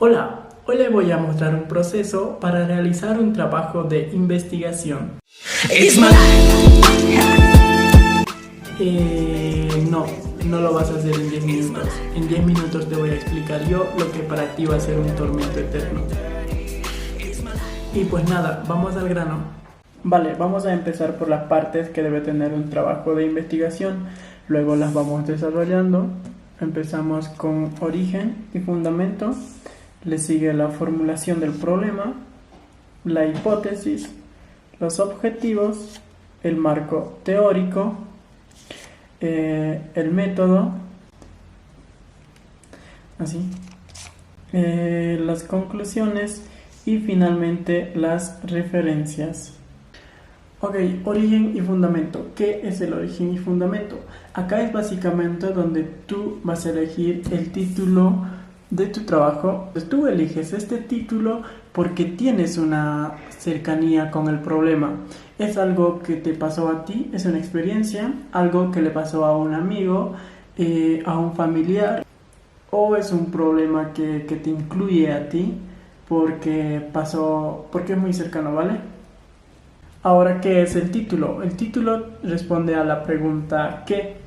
Hola, hoy les voy a mostrar un proceso para realizar un trabajo de investigación. No lo vas a hacer en 10 minutos. En 10 minutos te voy a explicar yo lo que para ti va a ser un tormento eterno. Y pues nada, vamos al grano. Vale, vamos a empezar por las partes que debe tener un trabajo de investigación. Luego las vamos desarrollando. Empezamos con origen y fundamento. Le sigue la formulación del problema, la hipótesis, los objetivos, el marco teórico, el método, así, las conclusiones y finalmente las referencias. Ok, origen y fundamento. ¿Qué es el origen y fundamento? Acá es básicamente donde tú vas a elegir el título de tu trabajo. Pues tú eliges este título porque tienes una cercanía con el problema. Es algo que te pasó a ti, es una experiencia, algo que le pasó a un amigo, a un familiar, o es un problema que te incluye a ti porque es muy cercano, ¿vale? Ahora, ¿qué es el título? El título responde a la pregunta ¿qué?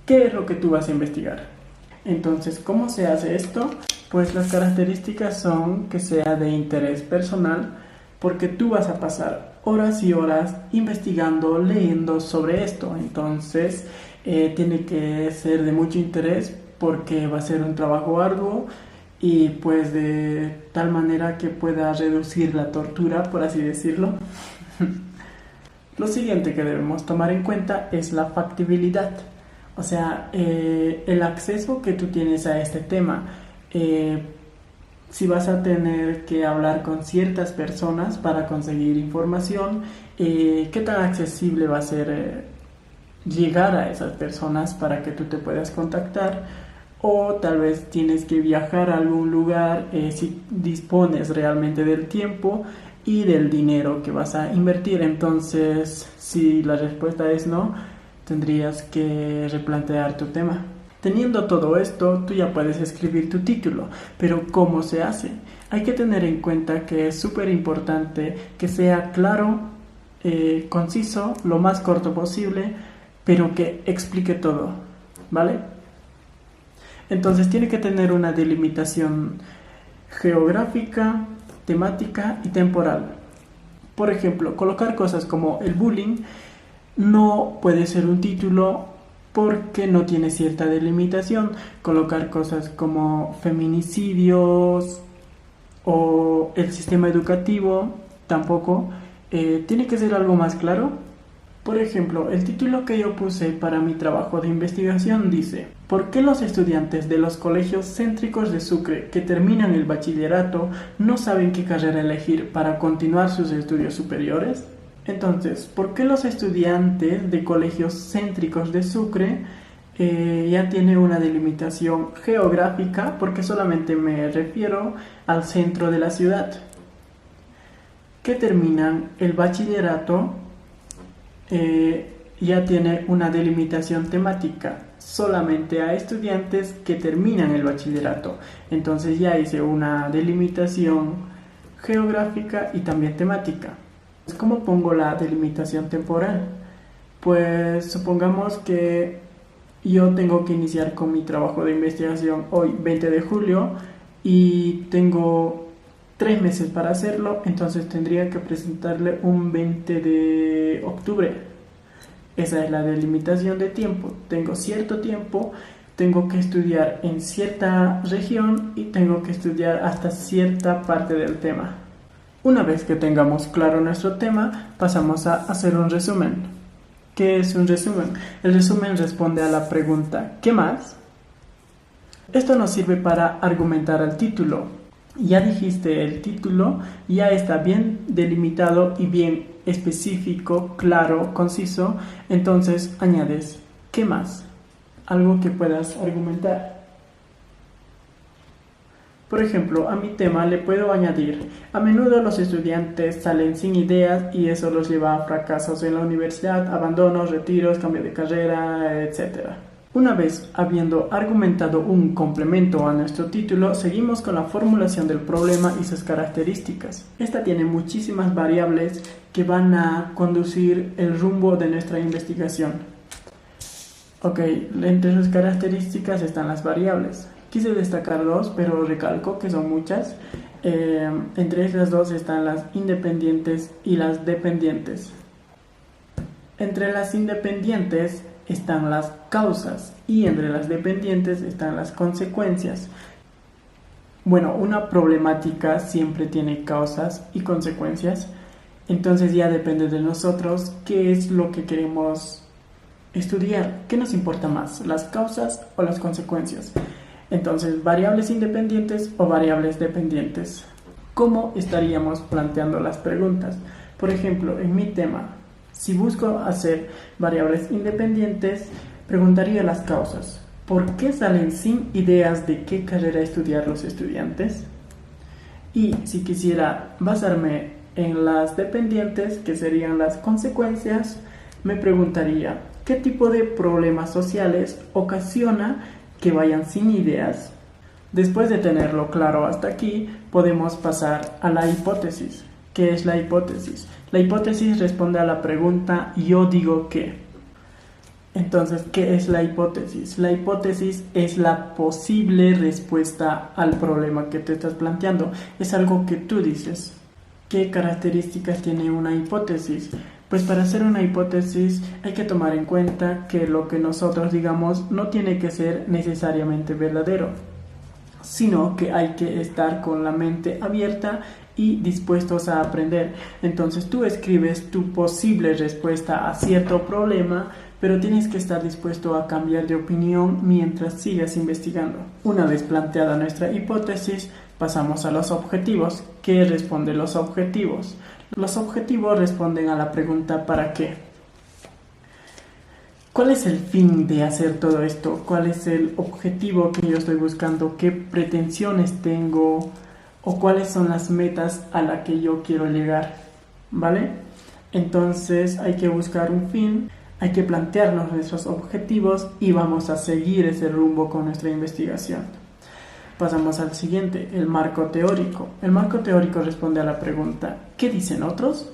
¿Qué es lo que tú vas a investigar? Entonces, ¿cómo se hace esto? Pues las características son que sea de interés personal, porque tú vas a pasar horas y horas investigando, leyendo sobre esto. Entonces, tiene que ser de mucho interés porque va a ser un trabajo arduo y pues de tal manera que pueda reducir la tortura, por así decirlo. Lo siguiente que debemos tomar en cuenta es la factibilidad. O sea, el acceso que tú tienes a este tema. Si vas a tener que hablar con ciertas personas para conseguir información, ¿qué tan accesible va a ser llegar a esas personas para que tú te puedas contactar? O tal vez tienes que viajar a algún lugar, si dispones realmente del tiempo y del dinero que vas a invertir. Entonces, si la respuesta es no, tendrías que replantear tu tema. Teniendo todo esto, tú ya puedes escribir tu título, pero ¿cómo se hace? Hay que tener en cuenta que es súper importante que sea claro, conciso, lo más corto posible, pero que explique todo, ¿vale? Entonces tiene que tener una delimitación geográfica, temática y temporal. Por ejemplo, colocar cosas como el bullying no puede ser un título porque no tiene cierta delimitación. Colocar cosas como feminicidios o el sistema educativo tampoco. Tiene que ser algo más claro. Por ejemplo, el título que yo puse para mi trabajo de investigación dice: ¿por qué los estudiantes de los colegios céntricos de Sucre que terminan el bachillerato no saben qué carrera elegir para continuar sus estudios superiores? Entonces, ¿por qué los estudiantes de colegios céntricos de Sucre ya tiene una delimitación geográfica? Porque solamente me refiero al centro de la ciudad. Que terminan el bachillerato ya tiene una delimitación temática solamente a estudiantes que terminan el bachillerato. Entonces ya hice una delimitación geográfica y también temática. ¿Cómo pongo la delimitación temporal? Pues supongamos que yo tengo que iniciar con mi trabajo de investigación hoy, 20 de julio, y tengo 3 meses para hacerlo, entonces tendría que presentarle un 20 de octubre. Esa es la delimitación de tiempo. Tengo cierto tiempo, tengo que estudiar en cierta región y tengo que estudiar hasta cierta parte del tema. Una vez que tengamos claro nuestro tema, pasamos a hacer un resumen. ¿Qué es un resumen? El resumen responde a la pregunta ¿qué más? Esto nos sirve para argumentar el título. Ya dijiste el título, ya está bien delimitado y bien específico, claro, conciso. Entonces añades ¿qué más? Algo que puedas argumentar. Por ejemplo, a mi tema le puedo añadir: a menudo los estudiantes salen sin ideas y eso los lleva a fracasos en la universidad, abandonos, retiros, cambio de carrera, etc. Una vez habiendo argumentado un complemento a nuestro título, seguimos con la formulación del problema y sus características. Esta tiene muchísimas variables que van a conducir el rumbo de nuestra investigación. Ok, entre sus características están las variables. Quise destacar dos, pero recalco que son muchas. Entre esas dos están las independientes y las dependientes. Entre las independientes están las causas y entre las dependientes están las consecuencias. Bueno, una problemática siempre tiene causas y consecuencias, entonces ya depende de nosotros qué es lo que queremos estudiar, qué nos importa más, las causas o las consecuencias. Entonces, variables independientes o variables dependientes. ¿Cómo estaríamos planteando las preguntas? Por ejemplo, en mi tema, si busco hacer variables independientes, preguntaría las causas. ¿Por qué salen sin ideas de qué carrera estudiar los estudiantes? Y si quisiera basarme en las dependientes, que serían las consecuencias, me preguntaría ¿qué tipo de problemas sociales ocasiona que vayan sin ideas? Después de tenerlo claro hasta aquí, podemos pasar a la hipótesis. ¿Qué es la hipótesis? La hipótesis responde a la pregunta ¿yo digo qué? Entonces, ¿qué es la hipótesis? La hipótesis es la posible respuesta al problema que te estás planteando. Es algo que tú dices. ¿Qué características tiene una hipótesis? Pues para hacer una hipótesis hay que tomar en cuenta que lo que nosotros digamos no tiene que ser necesariamente verdadero, sino que hay que estar con la mente abierta y dispuestos a aprender. Entonces tú escribes tu posible respuesta a cierto problema, pero tienes que estar dispuesto a cambiar de opinión mientras sigas investigando. Una vez planteada nuestra hipótesis, pasamos a los objetivos. ¿Qué responden los objetivos? Los objetivos responden a la pregunta ¿para qué? ¿Cuál es el fin de hacer todo esto? ¿Cuál es el objetivo que yo estoy buscando? ¿Qué pretensiones tengo? ¿O cuáles son las metas a las que yo quiero llegar? ¿Vale? Entonces hay que buscar un fin, hay que plantearnos nuestros objetivos y vamos a seguir ese rumbo con nuestra investigación. Pasamos al siguiente, el marco teórico. El marco teórico responde a la pregunta ¿qué dicen otros?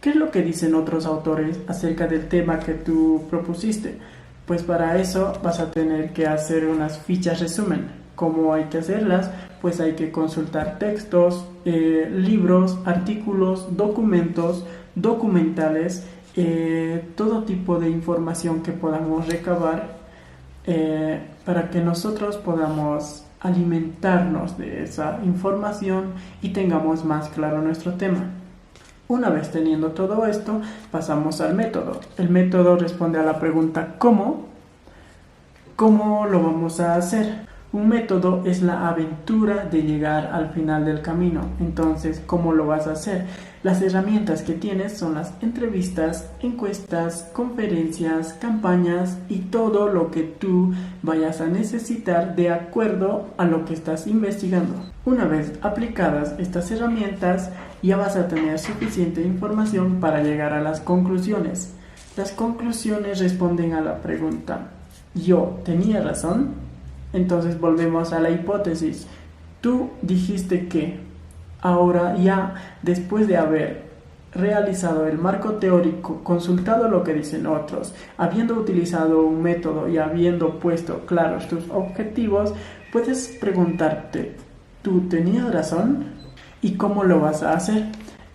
¿Qué es lo que dicen otros autores acerca del tema que tú propusiste? Pues para eso vas a tener que hacer unas fichas resumen. ¿Cómo hay que hacerlas? Pues hay que consultar textos, libros, artículos, documentos, documentales, todo tipo de información que podamos recabar para que nosotros podamos alimentarnos de esa información y tengamos más claro nuestro tema. Una vez teniendo todo esto, pasamos al método. El método responde a la pregunta ¿cómo? ¿Cómo lo vamos a hacer? Un método es la aventura de llegar al final del camino. Entonces, ¿cómo lo vas a hacer? Las herramientas que tienes son las entrevistas, encuestas, conferencias, campañas y todo lo que tú vayas a necesitar de acuerdo a lo que estás investigando. Una vez aplicadas estas herramientas, ya vas a tener suficiente información para llegar a las conclusiones. Las conclusiones responden a la pregunta ¿yo tenía razón? Entonces volvemos a la hipótesis. Tú dijiste que ahora ya después de haber realizado el marco teórico, consultado lo que dicen otros, habiendo utilizado un método y habiendo puesto claros tus objetivos, puedes preguntarte, ¿tú tenías razón? ¿Y cómo lo vas a hacer?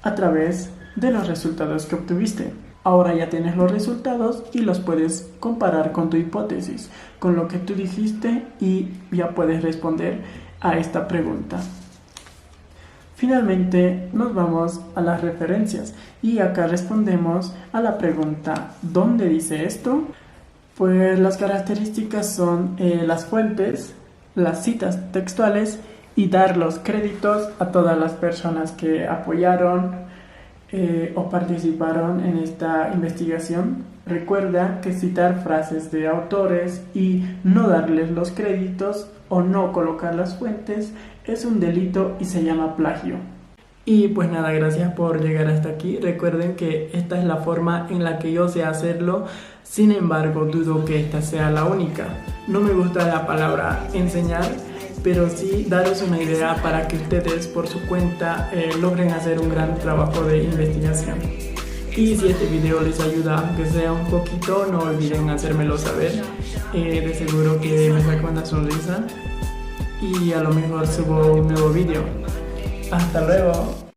A través de los resultados que obtuviste. Ahora ya tienes los resultados y los puedes comparar con tu hipótesis, con lo que tú dijiste y ya puedes responder a esta pregunta. Finalmente nos vamos a las referencias y acá respondemos a la pregunta ¿dónde dice esto? Pues las características son las fuentes, las citas textuales y dar los créditos a todas las personas que apoyaron o participaron en esta investigación. Recuerda que citar frases de autores y no darles los créditos o no colocar las fuentes es un delito y se llama plagio. Y pues nada, gracias por llegar hasta aquí. Recuerden que esta es la forma en la que yo sé hacerlo. Sin embargo, dudo que esta sea la única. No me gusta la palabra enseñar, pero sí daros una idea para que ustedes por su cuenta logren hacer un gran trabajo de investigación. Y si este video les ayuda, aunque sea un poquito, no olviden hacérmelo saber. De seguro que me saco una sonrisa y a lo mejor subo un nuevo video. Hasta luego.